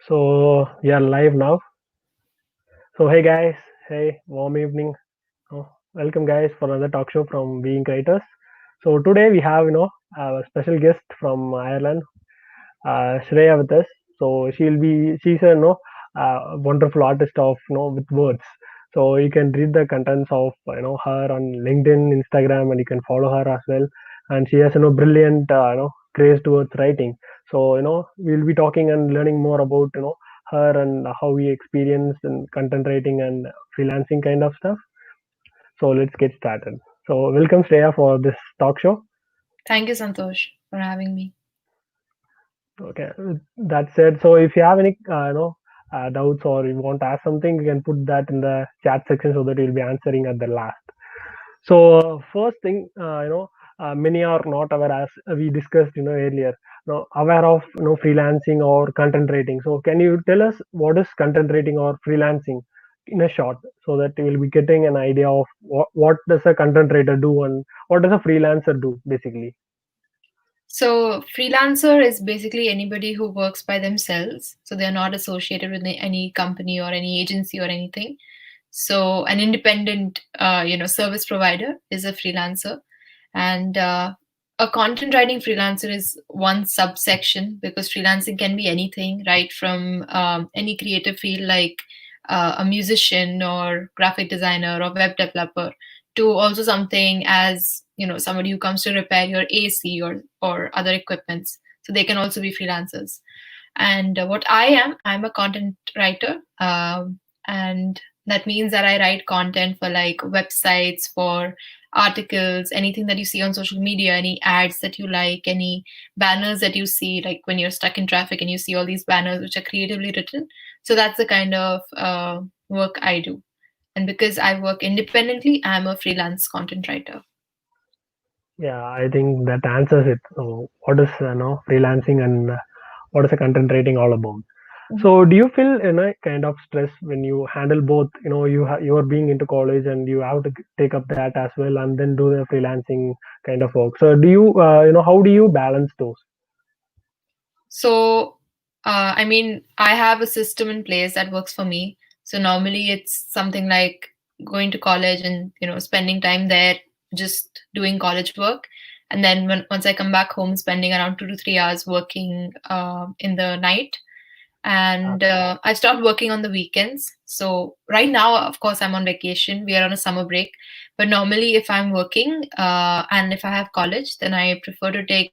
So we are live now. So hey guys, hey, warm evening. Welcome guys for another talk show from WeInkWriters. So today we have a special guest from Ireland, Shreya with us. So she's a wonderful artist of with words. So you can read the contents of her on LinkedIn, Instagram, and you can follow her as well. And she has brilliant craze towards writing. So we'll be talking and learning more about her and how we experience and content writing and freelancing kind of stuff. So let's get started. So welcome Shreya for this talk show. Thank you, Santosh, for having me. Okay, that said, so if you have any doubts or you want to ask something, you can put that in the chat section so that we'll be answering at the last. So first thing, many are not aware as we discussed earlier. Aware of freelancing or content writing. So can you tell us what is content writing or freelancing in a short, so that we'll be getting an idea of what does a content writer do and what does a freelancer do basically. So, freelancer is basically anybody who works by themselves. So, they're not associated with any company or any agency or anything. So, an independent, service provider is a freelancer, and a content writing freelancer is one subsection because freelancing can be anything, right? From any creative field like a musician or graphic designer or web developer to also something as somebody who comes to repair your AC or other equipments. So they can also be freelancers. And what I'm a content writer, and that means that I write content for like websites, for articles, anything that you see on social media, any ads that you like, any banners that you see, like when you're stuck in traffic and you see all these banners which are creatively written. So that's the kind of work I do. And because I work independently, I'm a freelance content writer. Yeah, I think that answers it. So what is freelancing and what is a content writing all about? So do you feel kind of stress when you handle both? You are being into college and you have to take up that as well and then do the freelancing kind of work. So do you how do you balance those? So, I mean, I have a system in place that works for me. So normally it's something like going to college and spending time there, just doing college work, and then once I come back home, spending around 2 to 3 hours working in the night. And I stopped working on the weekends. So right now, of course, I'm on vacation. We are on a summer break. But normally, if I'm working and if I have college, then I prefer to take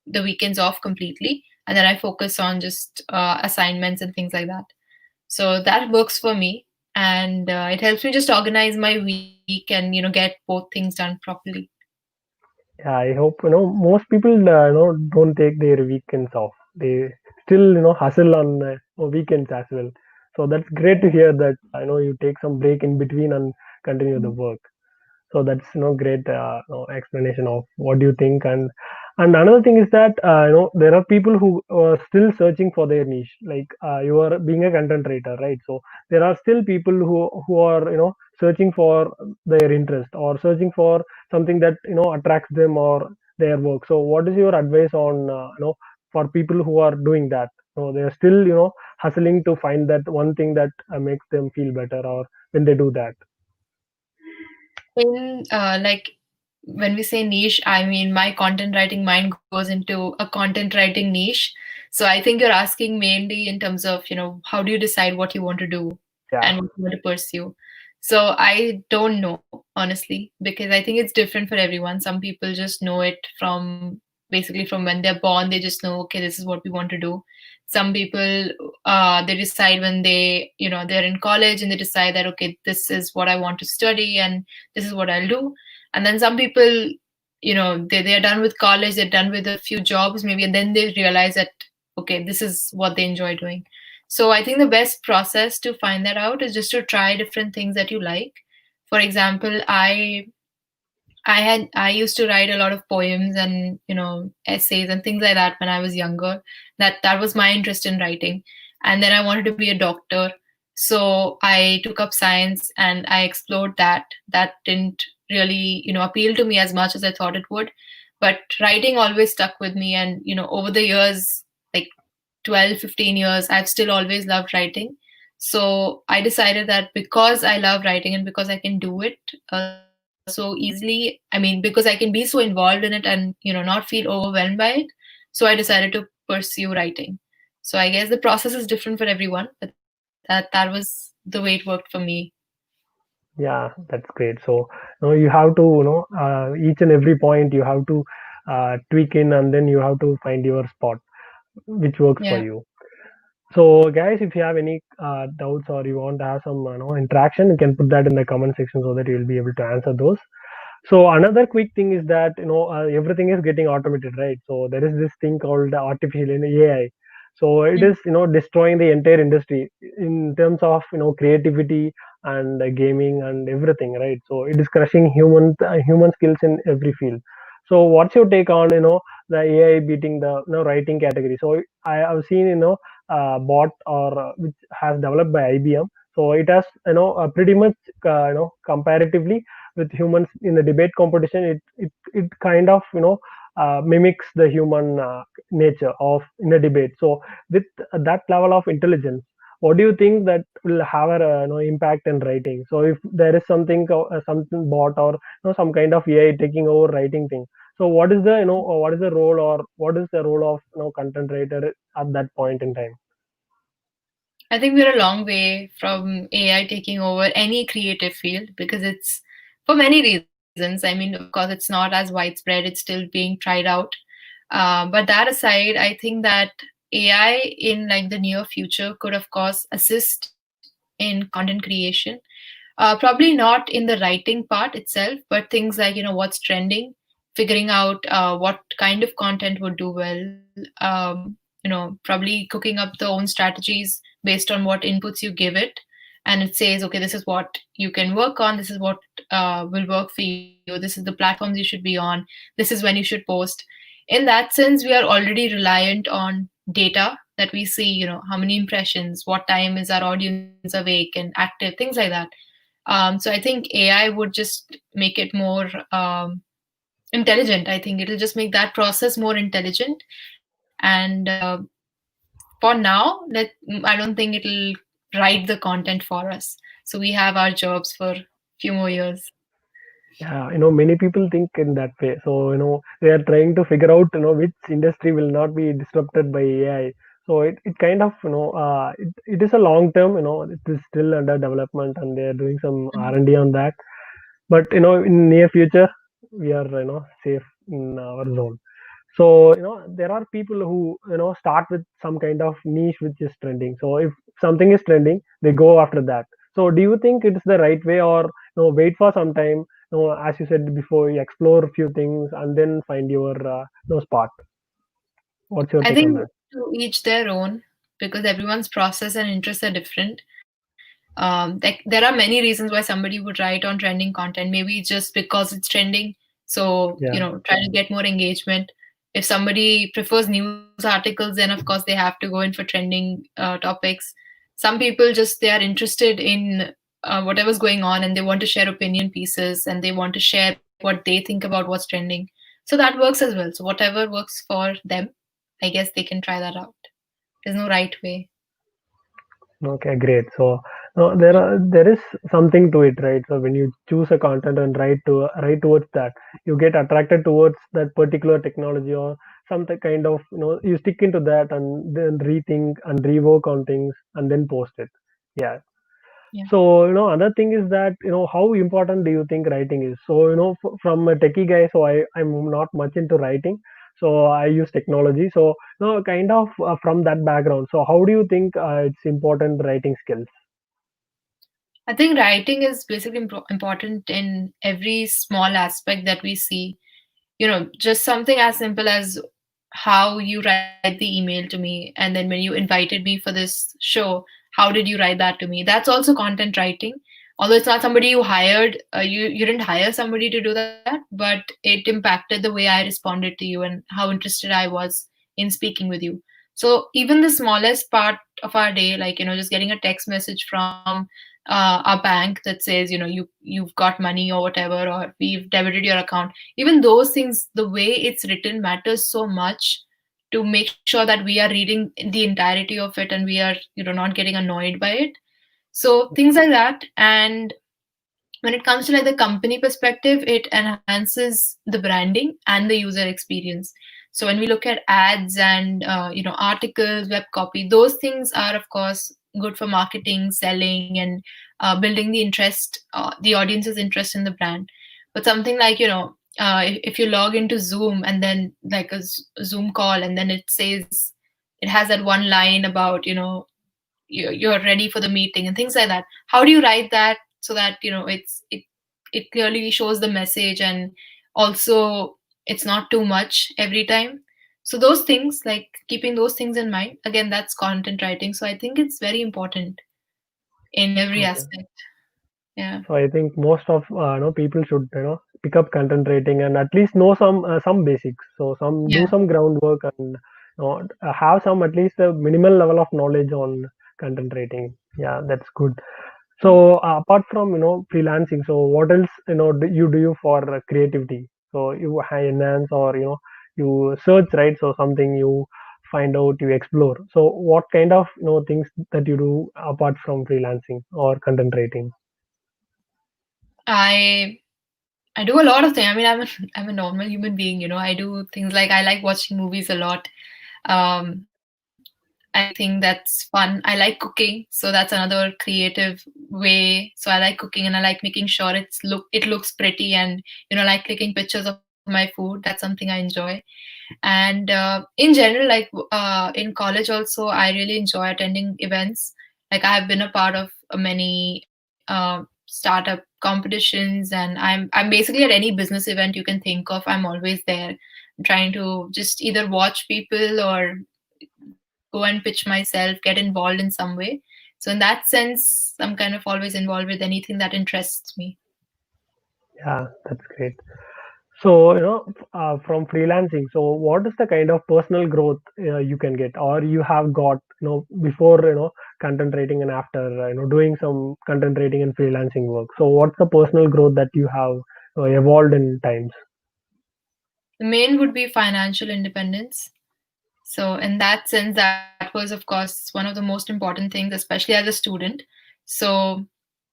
the weekends off completely, and then I focus on just assignments and things like that. So that works for me, and it helps me just organize my week and get both things done properly. Yeah, I hope most people don't take their weekends off. They still hustle on weekends as well. So that's great to hear that you take some break in between and continue the work. So that's great explanation of what do you think. And another thing is that there are people who are still searching for their niche, like you are being a content writer, right? So there are still people who are searching for their interest or searching for something that attracts them or their work. So what is your advice on for people who are doing that? So they are still hustling to find that one thing that makes them feel better, or when they do that. In like when we say niche, I mean my content writing mind goes into a content writing niche. So I think you're asking mainly in terms of, how do you decide what you want to do Yeah. and what you want to pursue. So I don't know, honestly, because I think it's different for everyone. Some people just know it from basically from when they're born, they just know, okay, this is what we want to do. Some people they decide when they're in college and they decide that, okay, this is what I want to study and this is what I'll do. And then some people, they're done with college, they're done with a few jobs maybe, and then they realize that, okay, this is what they enjoy doing. So I think the best process to find that out is just to try different things that you like. For example, I used to write a lot of poems and essays and things like that when I was younger. That was my interest in writing, and then I wanted to be a doctor, so I took up science and I explored that. That didn't really appeal to me as much as I thought it would, but writing always stuck with me, and over the years, like 12, 15 years, I've still always loved writing. So I decided that because I love writing and because I can do it so easily, I mean, because I can be so involved in it and, not feel overwhelmed by it. So I decided to pursue writing. So I guess the process is different for everyone, but that was the way it worked for me. Yeah, that's great. So, you have to, each and every point you have to tweak in, and then you have to find your spot which works for Yeah. you. So, guys, if you have any doubts or you want to have some, interaction, you can put that in the comment section so that you'll be able to answer those. So another quick thing is that everything is getting automated, right? So there is this thing called artificial AI. So it is destroying the entire industry in terms of creativity and gaming and everything, right? So it is crushing human skills in every field. So what's your take on the AI beating the writing category? So I have seen bot or which has developed by IBM. So it has pretty much comparatively with humans in the debate competition, it kind of mimics the human nature of in a debate. So with that level of intelligence, what do you think that will have a impact in writing? So if there is something bot or some kind of AI taking over writing thing, so what is the role, or what is the role of content writer at that point in time? I think we're a long way from AI taking over any creative field because it's for many reasons. I mean, of course, it's not as widespread, it's still being tried out. But that aside, I think that AI in like the near future could, of course, assist in content creation. Probably not in the writing part itself, but things like, what's trending, figuring out what kind of content would do well, probably cooking up the own strategies based on what inputs you give it. And it says, okay, this is what you can work on, this is what will work for you, this is the platforms you should be on, this is when you should post. In that sense, we are already reliant on data that we see, how many impressions, what time is our audience awake and active, things like that. So I think AI would just make it more intelligent. I think it'll just make that process more intelligent. And for now, I don't think it'll write the content for us. So we have our jobs for a few more years. Yeah, many people think in that way. So, they are trying to figure out, which industry will not be disrupted by AI. So it kind of, it is a long term, it is still under development and they are doing some Mhm. R&D on that. But, in near future, we are, safe in our zone. So there are people who start with some kind of niche which is trending. So if something is trending, they go after that. So do you think it's the right way, or wait for some time, as you said before, you explore a few things and then find your spot? What's your I take on think that? to each their own because everyone's process and interests are different. There are many reasons why somebody would write on trending content. Maybe just because it's trending, so Yeah. try to get more engagement. If somebody prefers news articles, then of course they have to go in for trending topics. Some people just they are interested in whatever's going on and they want to share opinion pieces and they want to share what they think about what's trending. So that works as well. So whatever works for them, I guess they can try that out. There's no right way. Okay, great. So there is something to it, right? So when you choose a content and write towards that, you get attracted towards that particular technology or something kind of you stick into that and then rethink and rework on things and then post it. Yeah. Yeah. So another thing is that how important do you think writing is? So from a techie guy, so I'm not much into writing, so I use technology. So kind of from that background. So how do you think it's important writing skills? I think writing is basically important in every small aspect that we see. Just something as simple as how you write the email to me, and then when you invited me for this show, how did you write that to me? That's also content writing. Although it's not somebody you hired, you didn't hire somebody to do that, but it impacted the way I responded to you and how interested I was in speaking with you. So even the smallest part of our day, like just getting a text message from our bank that says you've got money or whatever, or we've debited your account, even those things, the way it's written matters so much to make sure that we are reading the entirety of it and we are, not getting annoyed by it. So things like that. And when it comes to like the company perspective, it enhances the branding and the user experience. So when we look at ads and articles, web copy, those things are of course good for marketing, selling, and building the interest, the audience's interest in the brand. But something like, if you log into Zoom and then like a Zoom call, and then it says, it has that one line about, you're ready for the meeting and things like that. How do you write that so that it clearly shows the message, and also it's not too much every time? So those things, like keeping those things in mind, again, that's content writing. So I think it's very important in every Okay. aspect. Yeah. So I think most of people should pick up content writing and at least know some basics. So some do Yeah. some groundwork and have some at least a minimal level of knowledge on content writing. Yeah, that's good. So apart from freelancing, so what else do you do for creativity? So you enhance or you search, right? So something you find out, you explore. So what kind of things that you do apart from freelancing or content writing? I i do a lot of things. I mean, I'm a normal human being. I do things like, I like watching movies a lot. I think that's fun. I like cooking, so that's another creative way. So I like cooking, and I like making sure it looks pretty, and like clicking pictures of my food. That's something I enjoy. And in general, like in college also, I really enjoy attending events. Like I have been a part of many startup competitions, and I'm basically at any business event you can think of, I'm always there, trying to just either watch people or go and pitch myself, get involved in some way. So in that sense, I'm kind of always involved with anything that interests me. Yeah, that's great. So, from freelancing, so what is the kind of personal growth you can get, or you have got, before, content writing and after, doing some content writing and freelancing work? So, what's the personal growth that you have evolved in times? The main would be financial independence. So in that sense, that was of course one of the most important things, especially as a student. So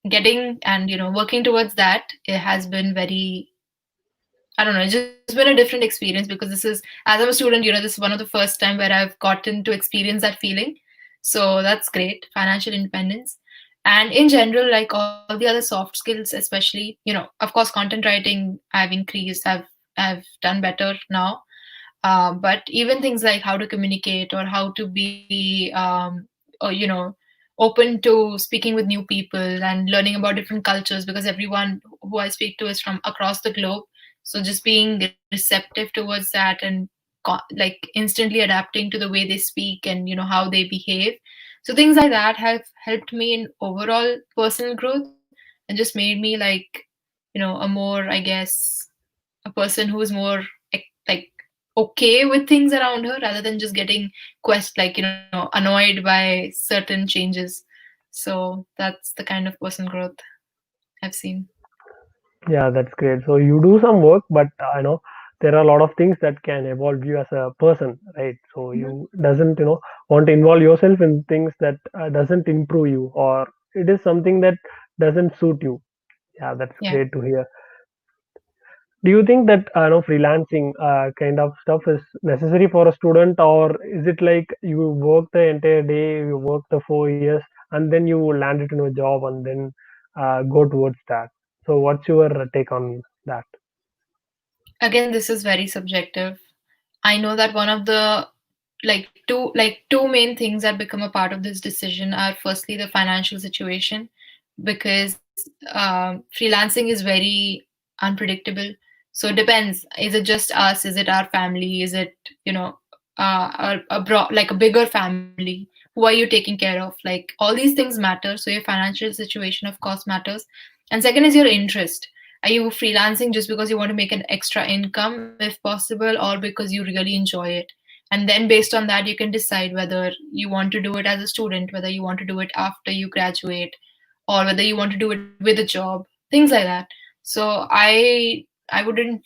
getting and working towards that, it has been very, I don't know, it's just been a different experience, because this is, as I'm a student, this is one of the first time where I've gotten to experience that feeling. So that's great, financial independence. And in general, like all the other soft skills, especially, of course, content writing, I've increased, I've done better now. But even things like how to communicate, or how to be, or, open to speaking with new people and learning about different cultures, because everyone who I speak to is from across the globe. So just being receptive towards that, and like instantly adapting to the way they speak, and how they behave. So things like that have helped me in overall personal growth, and just made me like, a more, I guess, a person who is more like okay with things around her, rather than just getting like annoyed by certain changes. So that's the kind of personal growth I've seen. Yeah, that's great. So, you do some work, but there are a lot of things that can evolve you as a person, right? So, Mhm. you doesn't, want to involve yourself in things that doesn't improve you, or it is something that doesn't suit you. Yeah, that's Yeah. great to hear. Do you think that freelancing kind of stuff is necessary for a student, or is it like you work the entire day, you work the 4 years, and then you land it in a job and then go towards that? So, what's your take on that? Again, this is very subjective. I know that one of the two main things that become a part of this decision are, firstly, the financial situation, because freelancing is very unpredictable. So it depends. Is it just us? Is it our family? Is it, like a bigger family? Who are you taking care of? Like all these things matter. So your financial situation, of course, matters. And second is your interest. Are you freelancing just because you want to make an extra income, if possible, or because you really enjoy it? And then based on that, you can decide whether you want to do it as a student, whether you want to do it after you graduate, or whether you want to do it with a job, things like that. So I wouldn't,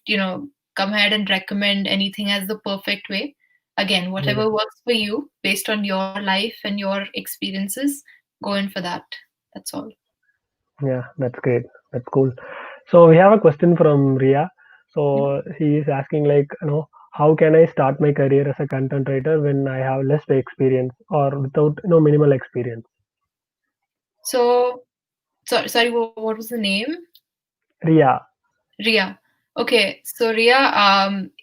come ahead and recommend anything as the perfect way. Again, Yeah, whatever works for you based on your life and your experiences, go in for that. That's all. yeah, that's great. That's cool. So we have a question from Ria. Mhm. So he is asking like, how can I start my career as a content writer when I have less experience or without minimal experience? So, sorry, what was the name? Ria. Ria. Okay, so Ria,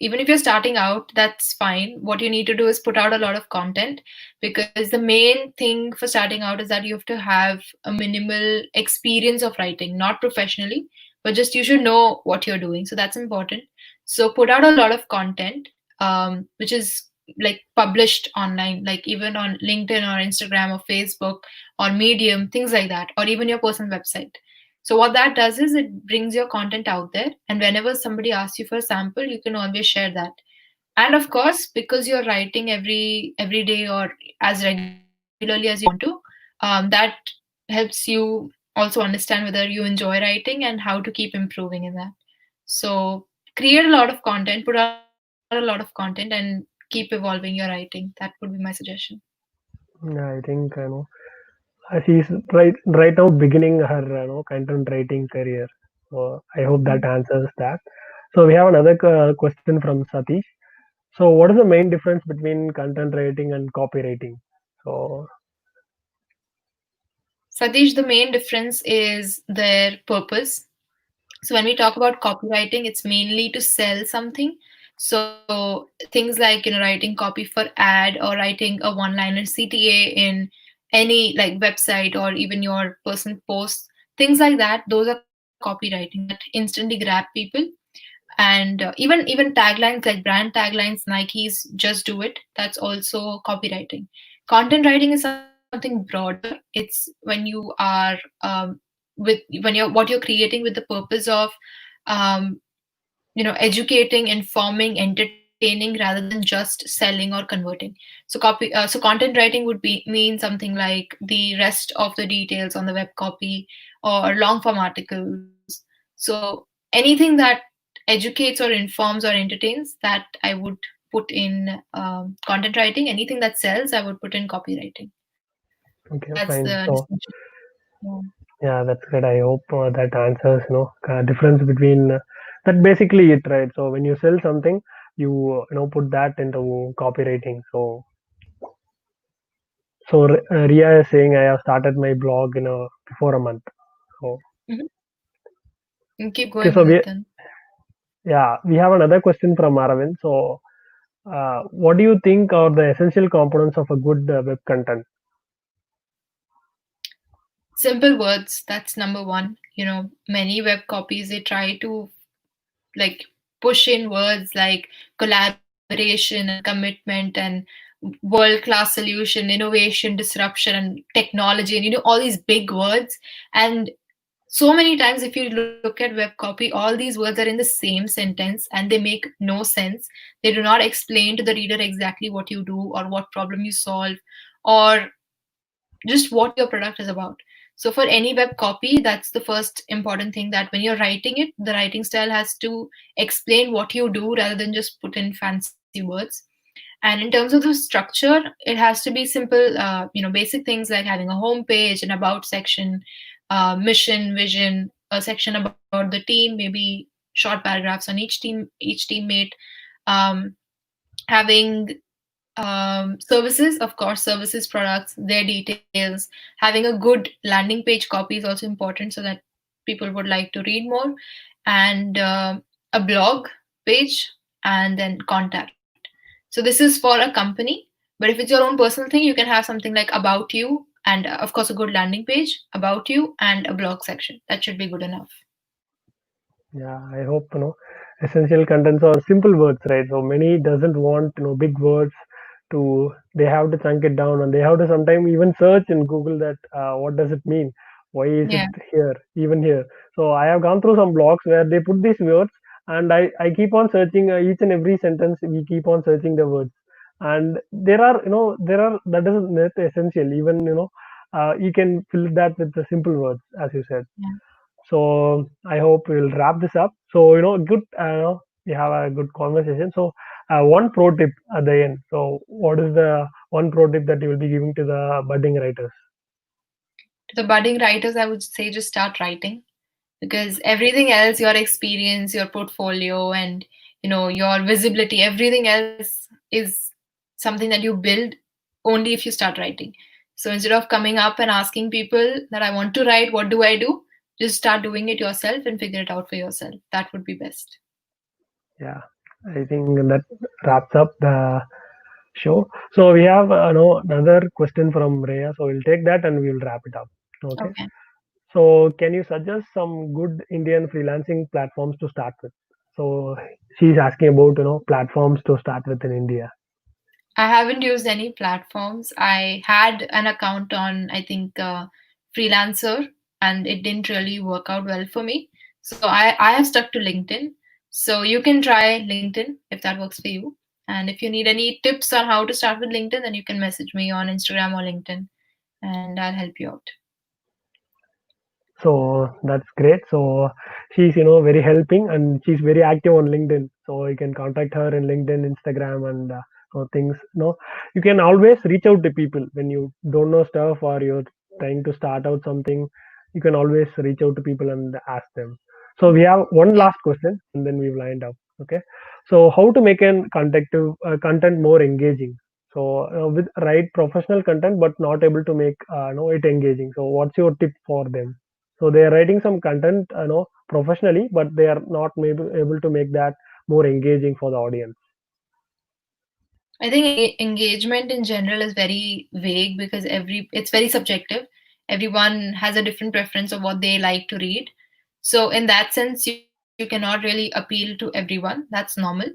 even if you're starting out, that's fine. What you need to do is put out a lot of content, because the main thing for starting out is that you have to have a minimal experience of writing, not professionally, but just you should know what you're doing. So that's important. So put out a lot of content, which is like published online, like even on LinkedIn or Instagram or Facebook or Medium, things like that, or even your personal website. So what that does is it brings your content out there, and whenever somebody asks you for a sample, you can always share that. And of course, because you're writing every day or as regularly as you want to, that helps you also understand whether you enjoy writing and how to keep improving in that. So create a lot of content, put out a lot of content, and keep evolving your writing. That would be my suggestion. Yeah, I think she's right now beginning her content writing career. So I hope that answers that. So we have another question from Satish. So what is the main difference between content writing and copywriting? So Satish, the main difference is their purpose. So when we talk about copywriting, it's mainly to sell something. So things like writing copy for ad or writing a one-liner CTA in any like website or even your personal posts, things like that. Those are copywriting that instantly grab people. And even taglines like brand taglines, Nike's "Just Do It." That's also copywriting. Content writing is something broader. It's when you are when you're what you're creating with the purpose of um, educating, informing, entertaining, rather than just selling or converting. So content writing would be mean something like the rest of the details on the web copy or long form articles. So anything that educates or informs or entertains, that I would put in content writing. Anything that sells, I would put in copywriting. okay, That's fine. the So distinction. Yeah. yeah, that's good. I hope that answers difference between that basically it, right? So when you sell something, you put that into copywriting. So Ria is saying I have started my blog before a month. So Mhm. And keep okay, going so with it then. we have another question from Aravind. So what do you think are the essential components of a good web content? Simple words, that's number one. Many web copies, they try to like push in words like collaboration and commitment and world class solution, innovation, disruption, and technology, and all these big words. And so many times, if you look at web copy, all these words are in the same sentence and they make no sense. They do not explain to the reader exactly what you do or what problem you solve, or just what your product is about. So for any web copy, that's the first important thing, that when you're writing it, the writing style has to explain what you do rather than just put in fancy words. And in terms of the structure, it has to be simple, basic things like having a home page, an about section, mission, vision, a section about the team, maybe short paragraphs on each teammate, um, having services, of course, services, products, their details. Having a good landing page copy is also important so that people would like to read more, and a blog page, and then contact. So this is for a company, but if it's your own personal thing, you can have something like about you, and of course a good landing page, about you, and a blog section. That should be good enough. Yeah, I hope essential contents are simple words, right? So many doesn't want big words to. They have to chunk it down, and they have to sometimes even search in Google that what does it mean? Why is it Yeah, here? Even here. So I have gone through some blogs where they put these words, and I keep on searching each and every sentence. We keep on searching the words, and there are that isn't net essential. Even you can fill that with the simple words, as you said. yeah. So I hope we'll wrap this up. So good, we have a good conversation. So one pro tip at the end. So, what is the one pro tip that you will be giving to the budding writers? To the budding writers, I would say just start writing, because everything else, your experience, your portfolio, and your visibility, everything else is something that you build only if you start writing. So instead of coming up and asking people that I want to write, what do I do, just start doing it yourself and figure it out for yourself. That would be best. Yeah, I think that wraps up the show. So we have another question from Rhea. So we'll take that and we will wrap it up. Okay. Okay. So can you suggest some good Indian freelancing platforms to start with? So she's asking about platforms to start with in India. I haven't used any platforms. I had an account on, I think, Freelancer, and it didn't really work out well for me. So I have stuck to LinkedIn. So you can try LinkedIn if that works for you. And if you need any tips on how to start with LinkedIn, then you can message me on Instagram or LinkedIn, and I'll help you out. So that's great. So she's very helping and she's very active on LinkedIn. So you can contact her in LinkedIn, Instagram, and things. You can always reach out to people when you don't know stuff or you're trying to start out something. You can always reach out to people and ask them. So we have one Yeah. last question and then we've lined up. Okay. So how to make an content more engaging? So with write professional content but not able to make it engaging. So what's your tip for them? So they are writing some content professionally but they are not maybe able to make that more engaging for the audience. I think engagement in general is very vague because it's very subjective. Everyone has a different preference of what they like to read. So in that sense, you cannot really appeal to everyone. That's normal.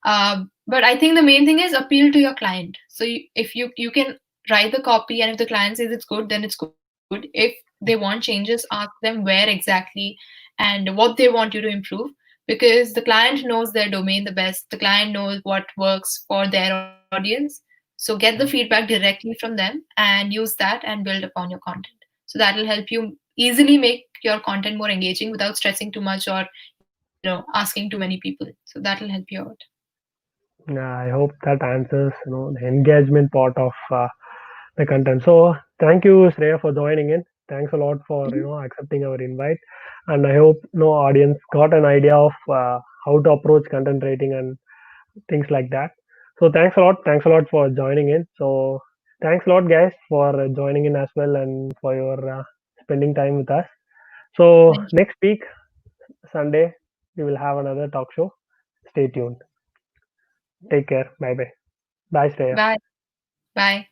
But I think the main thing is appeal to your client. So if you can write the copy, and if the client says it's good, then it's good. If they want changes, ask them where exactly and what they want you to improve, because the client knows their domain the best. The client knows what works for their audience. So get the feedback directly from them and use that and build upon your content. So that will help you easily make your content more engaging without stressing too much or asking too many people. So that will help you out. Yeah, I hope that answers the engagement part of the content. So thank you, Shreya, for joining in. Thanks a lot for Mhm. accepting our invite, and I hope audience got an idea of how to approach content writing and things like that. So thanks a lot. Thanks a lot for joining in. So thanks a lot, guys, for joining in as well and for your spending time with us. So Thank you. next week, Sunday, we will have another talk show. Stay tuned. Take care. Bye bye. Bye, Shreya. Bye. Bye.